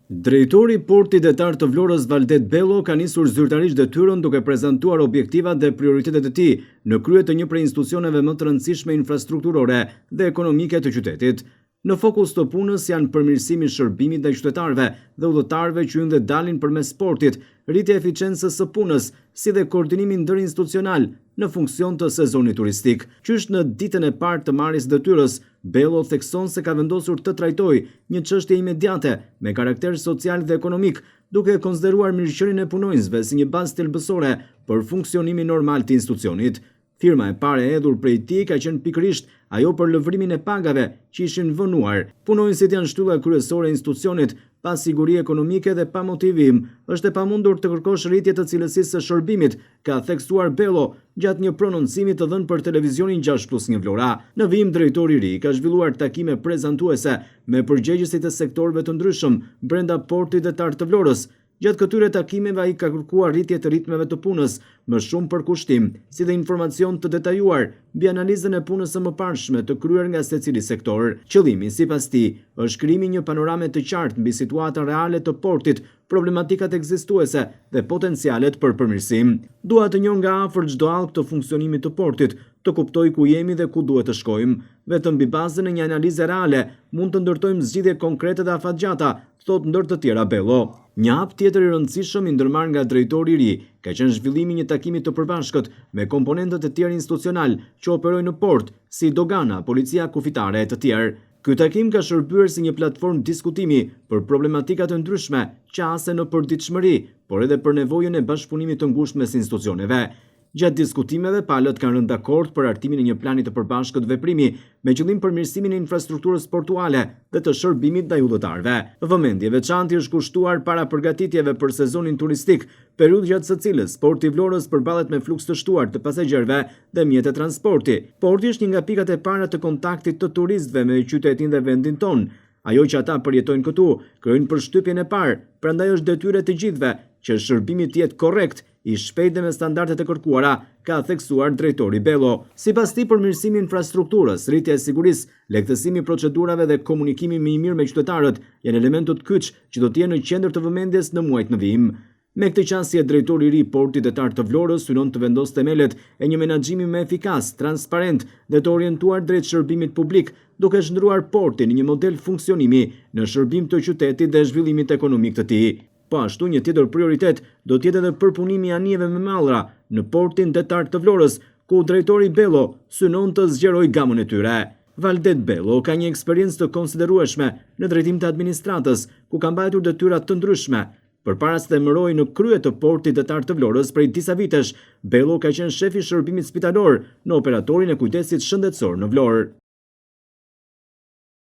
Drejtori i Portit Detar të Vlorës Valdet Bello ka nisur zyrtarisht detyrën duke prezantuar objektivat dhe prioritetet e tij në krye të një prej institucioneve më të rëndësishme infrastrukturore dhe ekonomike të qytetit. Në fokus të punës janë përmirësimi i shërbimit ndaj qytetarëve dhe udhëtarëve që hyjnë dhe dalin përmes sportit, rritja e eficiencës së punës, si dhe koordinimi ndërinstitucional në funksion të sezonit turistik. Qysh në ditën e parë të marrjes detyrës, Bello thekson se ka vendosur të trajtojë një çështje imediate me karakter social dhe ekonomik, duke konsideruar mirëqeninë e punonjësve si një bazë thelbësore për funksionimin normal të institucionit. Firma e parë e hedhur prej tij ka qenë pikërisht ajo për lëvrimin e pagave që ishin vënuar. Punonjësit janë shtylla kryesore e institucionit, pa siguri ekonomike dhe pa motivim, është e pamundur të kërkosh rritje të cilësisë së shërbimit, ka theksuar Bello gjatë një prononcimi të dhënë për televizionin 6+1 Vlora. Në vijim, drejtori i ri ka zhvilluar takime prezantuese me përgjegjësit e sektorëve të ndryshëm brenda Portit Detar të Vlorës. Gjatë këtyre takimeve ai ka kërkuar rritje të ritmeve të punës, më shumë përkushtim, si dhe informacion të detajuar mbi analizën e punës së mëparshme të kryer nga secili sektor. Qëllimi, sipas tij, është krijimi një panorame të qartë mbi situatën reale të portit, problematikat ekzistuese dhe potencialet për përmirësim. Dua të njoh nga afër çdo hallk të funksionimit të portit, të kuptoj ku jemi dhe ku duhet të shkojmë. Vetëm mbi bazën e një analize reale mund të ndërtojmë zgjidhje konkrete dhe afatgjata, thot ndër të tjera Bello. Një hap tjetër i rëndësishëm i ndërmarrë nga drejtori i ri ka qenë zhvillimi një takimi të përbashkët me komponentët e tjerë institucional që operojnë në port, si dogana, policia kufitare e të tjerë. Ky takim ka shërbyer si një platformë diskutimi për problematikat të ndryshme, qase në përditshmëri, por edhe për nevojën e bashkëpunimit të ngushtë mes institucioneve. Gjatë diskutimeve, palët kanë rënë dakord për hartimin e një plani të përbashkët veprimi me qëllim përmirësimin e infrastrukturës portuale dhe të shërbimit ndaj udhëtarëve. Vëmendje veçantë është kushtuar para përgatitjeve për sezonin turistik, periudhë gjatë së cilës porti i Vlorës përballet me fluks të shtuar të pasagerëve dhe mjete transporti. Porti është një nga pikat e para të kontaktit të turistëve me qytetin dhe vendin tonë. Ajo që ata përjetojnë këtu krijojnë përshtypjen e parë, prandaj është detyrë e të gjithëve që shërbimi të jetë korrekt, i shpejtë dhe me standardet e kërkuara, ka theksuar drejtori Bello. Sipas tij, përmirësimi i infrastrukturës, rritja e sigurisë, lehtësimi i procedurave dhe komunikimi më i mirë me qytetarët janë elementë të kyç që do të jenë në qendër të vëmendjes në muajt në vijim. Me këtë qasje, drejtori i ri i Portit Detar të Vlorës synon të vendosë themelet e një menaxhimi më efikas, transparent dhe të orientuar drejt shërbimit publik, duke shndruar portin në një model funksionimi në shërbim të qytetit dhe zhvillimit ekonomik të tij. Po ashtu, një tjetër prioritet do të jetë edhe përpunimi i anijeve me mallra në Portin Detar të Vlorës, ku drejtori Bello synon të zgjerojë gamën e tyre. Valdet Bello ka një eksperiencë të konsiderueshme në drejtim të administratës, ku ka mbajtur detyra të ndryshme. Përpara se të emërojë në krye të Portit Detar të Vlorës prej disa vitesh, Bello ka qenë shef i shërbimit spitalor në operatorin e kujdesit shëndetësor në Vlorë.